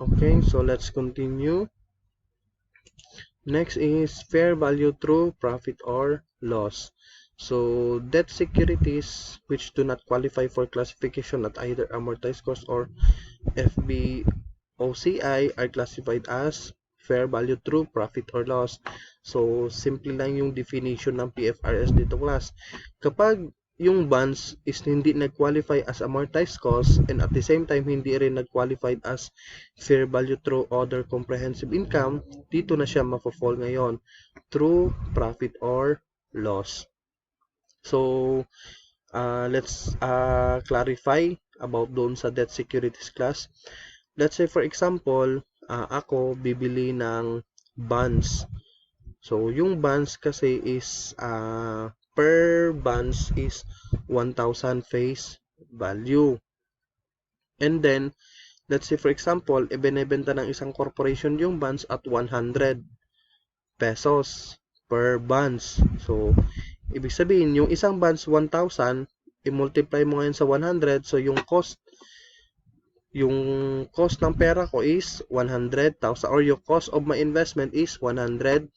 Okay, so let's continue. Next is fair value through profit or loss. So debt securities which do not qualify for classification at either amortized cost or FVOCI are classified as fair value through profit or loss. So simple lang yung definition ng PFRS dito, class. Kapag yung bonds is hindi nag-qualify as amortized cost and at the same time hindi rin nag-qualified as fair value through other comprehensive income, dito na siya mafo-fall ngayon through profit or loss. So let's clarify about doon sa debt securities class. Let's say for example, ako bibili ng bonds. So yung bonds kasi is per bonds is 1,000 face value. And then, let's say for example, ibinebenta ng isang corporation yung bonds at 100 pesos per bonds. So, ibig sabihin, yung isang bonds 1,000, i-multiply mo ngayon sa 100, so yung cost ng pera ko is 100,000 or yung cost of my investment is 100,000.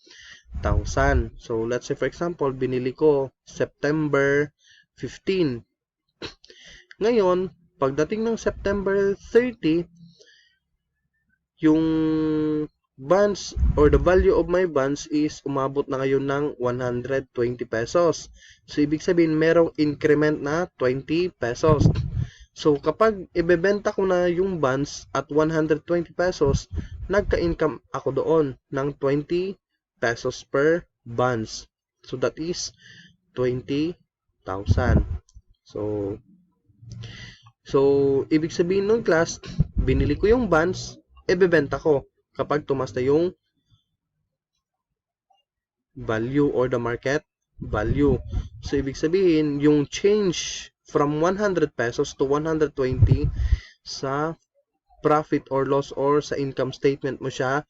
So, let's say for example, binili ko September 15. Ngayon, pagdating ng September 30, yung bonds or the value of my bonds is umabot na ngayon ng 120 pesos. So, ibig sabihin, merong increment na 20 pesos. So, kapag ibebenta ko na yung bonds at 120 pesos, nagka-income ako doon ng 20 pesos per bonds. So, that is 20,000. So, ibig sabihin nun, class, binili ko yung bonds, ibebenta ko kapag tumas na yung value or the market value. So, ibig sabihin, yung change from 100 pesos to 120 sa profit or loss or sa income statement mo siya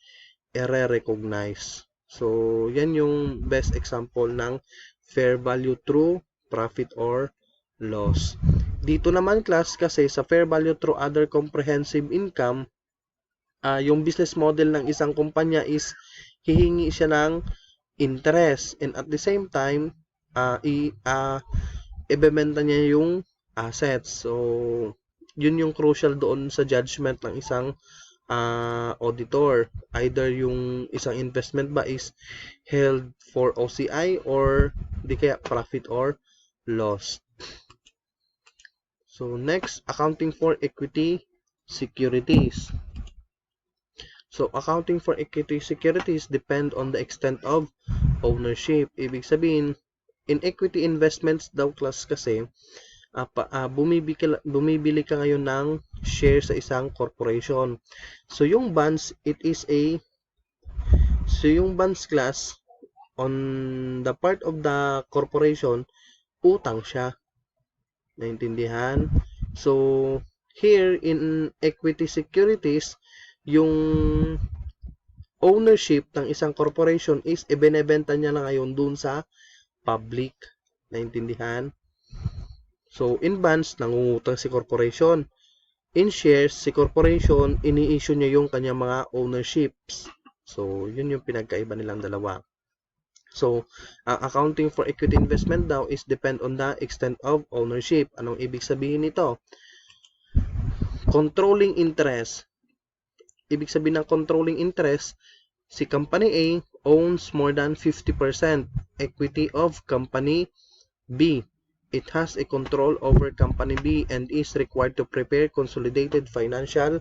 i-recognize. So, yan yung best example ng fair value through profit or loss. Dito naman, class, kasi sa fair value through other comprehensive income, yung business model ng isang kumpanya is hihingi siya ng interest and at the same time, ibebenta niya yung assets. So, yun yung crucial doon sa judgment ng isang auditor. Either yung isang investment ba is held for OCI or di kaya profit or loss. So next, accounting for equity securities. So accounting for equity securities depend on the extent of ownership. Ibig sabihin, in equity investments daw, class, kasi bumibili ka ngayon ng share sa isang corporation. So yung bonds, yung bonds, class, on the part of the corporation, utang siya. Naintindihan? So here in equity securities, yung ownership ng isang corporation is ibinebenta niya na ngayon dun sa public. Naintindihan? So, in bonds, nangungutang si corporation. In shares, si corporation, ini-issue niya yung kanyang mga ownerships. So, yun yung pinagkaiba nilang dalawa. So, ang accounting for equity investment daw is depend on the extent of ownership. Anong ibig sabihin nito? Controlling interest. Ibig sabihin ng controlling interest, si Company A owns more than 50% equity of Company B. It has a control over Company B and is required to prepare consolidated financial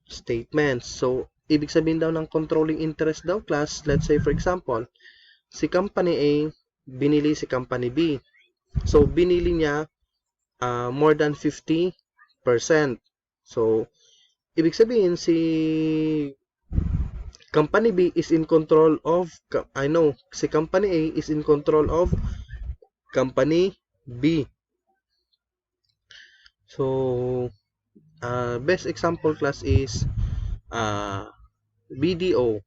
statements. So, ibig sabihin daw ng controlling interest daw, class, let's say for example, si Company A binili si Company B. So, binili niya more than 50%. So, ibig sabihin si Company B is in control of, si Company A is in control of Company B. So, best example, class, is BDO.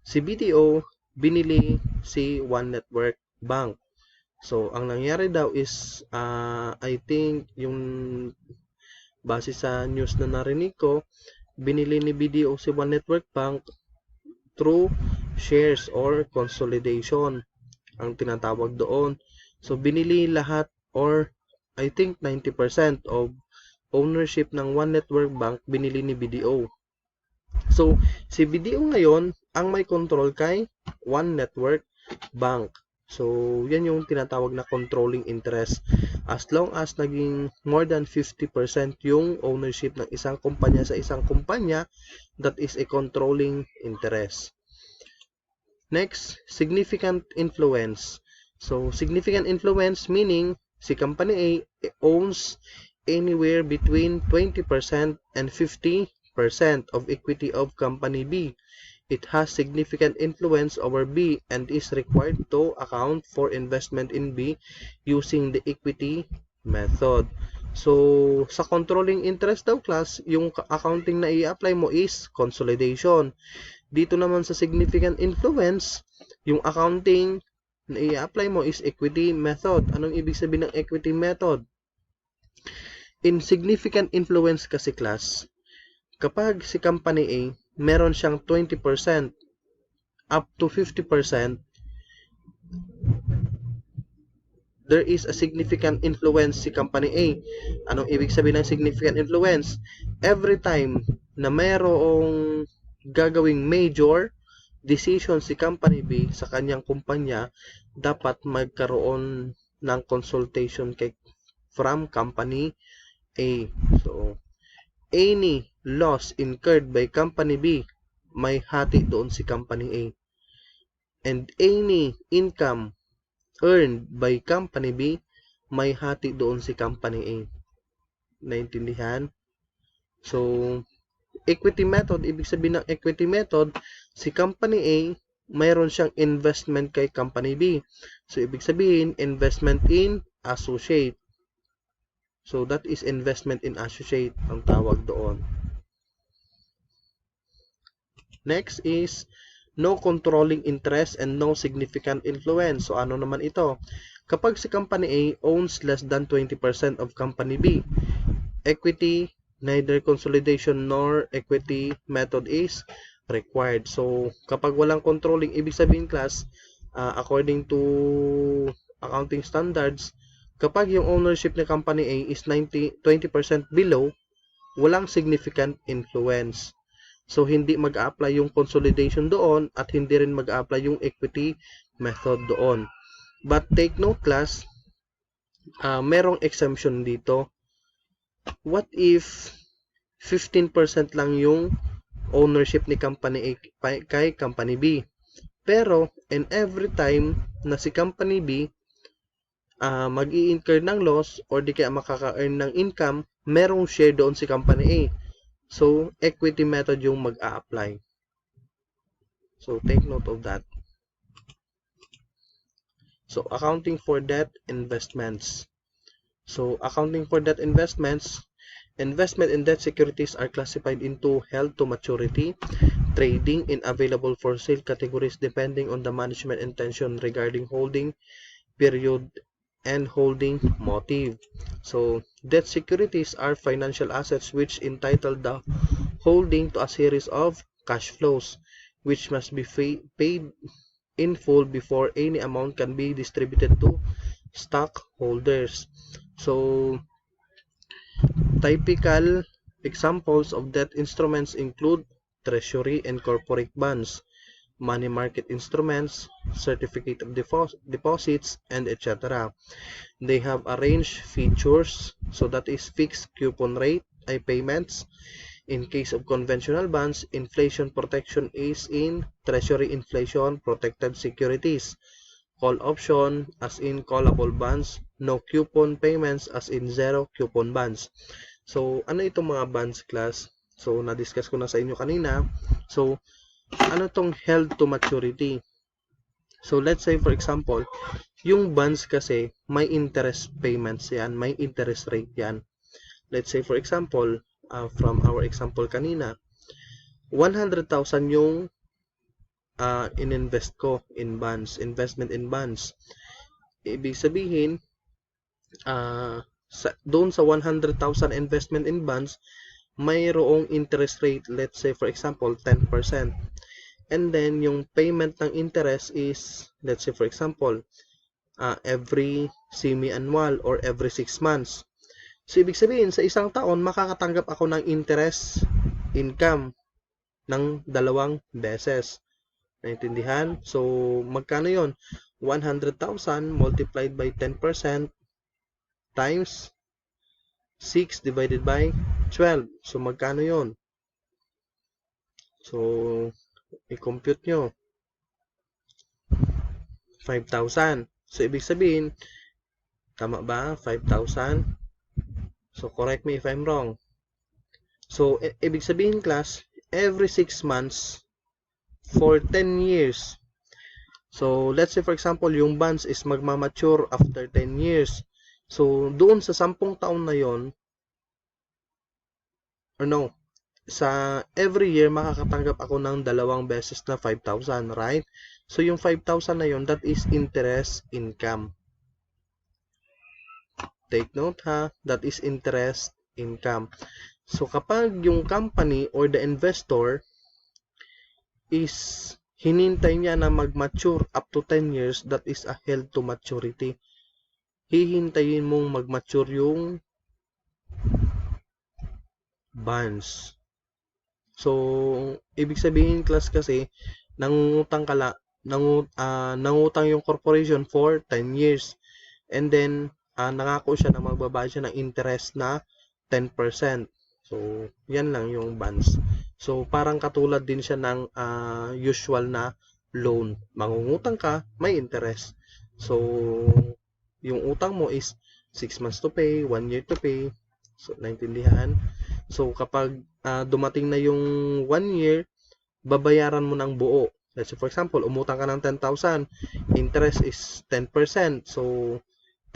Si BDO, binili si One Network Bank. So, ang nangyari daw is, I think, yung base sa news na narinig ko, binili ni BDO si One Network Bank through shares or consolidation ang tinatawag doon. So, binili lahat or I think 90% of ownership ng One Network Bank binili ni BDO. So, si BDO ngayon ang may control kay One Network Bank. So, yan yung tinatawag na controlling interest. As long as naging more than 50% yung ownership ng isang kumpanya sa isang kumpanya, that is a controlling interest. Next, significant influence. So, significant influence meaning si Company A owns anywhere between 20% and 50% of equity of Company B. It has significant influence over B and is required to account for investment in B using the equity method. So, sa controlling interest daw class, yung accounting na i-apply mo is consolidation. Dito naman sa significant influence, yung accounting na i-apply mo is equity method. Anong ibig sabihin ng equity method? In significant influence kasi class, kapag si Company A, meron siyang 20% up to 50%, there is a significant influence si Company A. Anong ibig sabihin ng significant influence? Every time na mayroong gagawing major decision si Company B sa kanyang kumpanya, dapat magkaroon ng consultation from Company A. So, any loss incurred by Company B, may hati doon si Company A. And any income earned by Company B, may hati doon si Company A. Naintindihan? So, equity method, ibig sabihin ng equity method, si Company A, mayroon siyang investment kay Company B. So, ibig sabihin, investment in associate. So, that is investment in associate ang tawag doon. Next is no controlling interest and no significant influence. So, ano naman ito? Kapag si Company A owns less than 20% of Company B, equity, neither consolidation nor equity method is required. So, kapag walang controlling, ibig sabihin class, according to accounting standards, kapag yung ownership ni Company A is 20% below, walang significant influence. So, hindi mag-a-apply yung consolidation doon at hindi rin mag-a-apply yung equity method doon. But take note class, merong exemption dito. What if 15% lang yung ownership ni Company A kay Company B? Pero, in every time na si Company B mag-i-incur ng loss or di kaya makaka-earn ng income, merong share doon si Company A. So, equity method yung mag-a-apply. So, take note of that. So, accounting for debt investments. So, accounting for debt investments, investment in debt securities are classified into held to maturity, trading, and available for sale categories depending on the management intention regarding holding period and holding motive. So, debt securities are financial assets which entitle the holding to a series of cash flows which must be paid in full before any amount can be distributed to stockholders. So, typical examples of debt instruments include treasury and corporate bonds, money market instruments, certificate of deposits, and etc. They have arranged features, so that is fixed coupon rate, payments. In case of conventional bonds, inflation protection is in treasury inflation protected securities. Call option as in callable bonds, no coupon payments as in zero coupon bonds. So, ano itong mga bonds class? So, na-discuss ko na sa inyo kanina. So, ano tong held to maturity? So, let's say for example, yung bonds kasi may interest payments yan, may interest rate yan. Let's say for example, from our example kanina, 100,000 yung ininvest ko in bonds, investment in bonds. Ibig sabihin, doon sa 100,000 investment in bonds, mayroong interest rate, let's say for example 10%. And then yung payment ng interest is, let's say for example, every semi-annual or every 6 months. So ibig sabihin sa isang taon makakatanggap ako ng interest income ng 2 beses. Naintindihan? So magkano yon? 100,000 multiplied by 10% times 6 divided by 12. So magkano yon? So i-compute nyo. 5,000. So ibig sabihin, tama ba? 5,000. So correct me if I'm wrong. So ibig sabihin class, every 6 months for 10 years. So let's say for example, yung bonds is magmamature after 10 years. So doon sa 10 taon na yon, or no, sa every year makakatanggap ako ng 2 beses na 5,000, right? So yung 5,000 na yon, that is interest income. Take note ha, that is interest income. So kapag yung company or the investor is hinintay niya na mag-mature up to 10 years, that is a held to maturity. Hihintayin mong mag-mature yung bonds. So, ibig sabihin class kasi, nangungutang yung corporation for 10 years. And then, nangako siya na magbabayad siya ng interest na 10%. So, yan lang yung bonds. So, parang katulad din siya ng usual na loan. Mangungutang ka, may interest. So, yung utang mo is 6 months to pay, 1 year to pay. So, naintindihan? So, kapag dumating na yung 1 year, babayaran mo ng buo. Let's say, for example, umutang ka ng 10,000. Interest is 10%. So,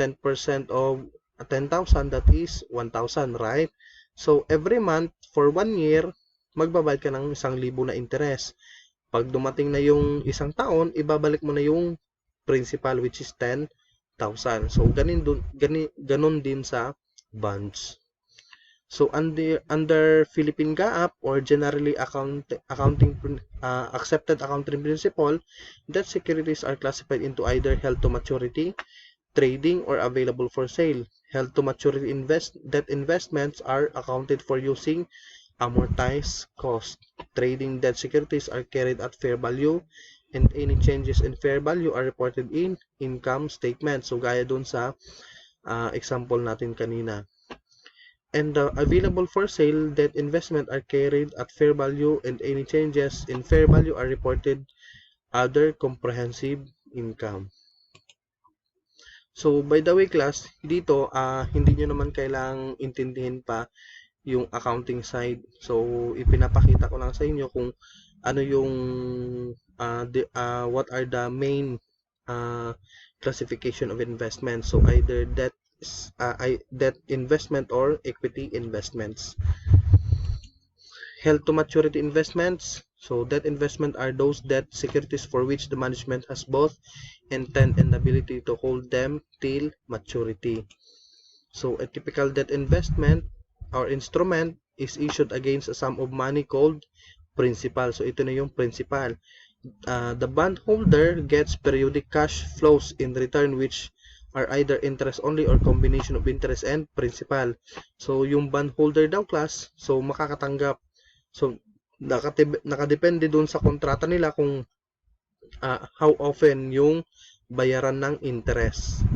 10% of 10,000, that is 1,000, right? So, every month, for 1 year, magbabayad ka ng 1,000 na interest. Pag dumating na yung isang taon, ibabalik mo na yung principal, which is 10,000. So, ganun din sa bonds. So, under Philippine GAAP or generally accepted accounting principle, debt securities are classified into either held to maturity, trading, or available for sale. Held to maturity debt investments are accounted for using amortized cost. Trading debt securities are carried at fair value, and any changes in fair value are reported in income statement. So, gaya dun sa example natin kanina. And the available for sale debt investment are carried at fair value, and any changes in fair value are reported other comprehensive income. So, by the way class, dito, hindi nyo naman kailangang intindihin pa yung accounting side. So, ipinapakita ko lang sa inyo kung ano yung, what are the main classification of investment. So, either debt investment or equity investments. Held to maturity investments. So, debt investment are those debt securities for which the management has both intent and ability to hold them till maturity. So, a typical debt investment or instrument is issued against a sum of money called principal. So, ito na yung principal. The bondholder gets periodic cash flows in return, which are either interest only or combination of interest and principal. So, yung bondholder daw class, so makakatanggap. So, nakadepende dun sa kontrata nila kung how often yung bayaran ng interest.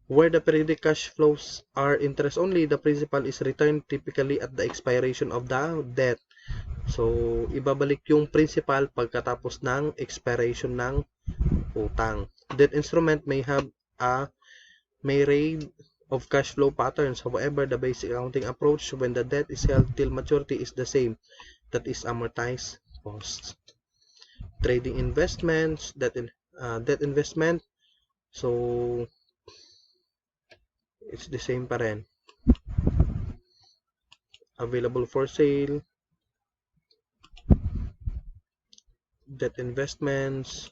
Where the periodic cash flows are interest only, the principal is returned typically at the expiration of the debt. So, ibabalik yung principal pagkatapos ng expiration ng utang. Debt instrument may have a myriad of cash flow patterns. However, the basic accounting approach when the debt is held till maturity is the same. That is amortized cost. Trading investments, debt investment. So, it's the same pa rin. Available for sale. Debt investments.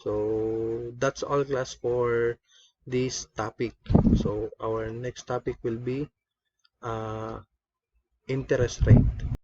So, that's all class for this topic. So, our next topic will be interest rate.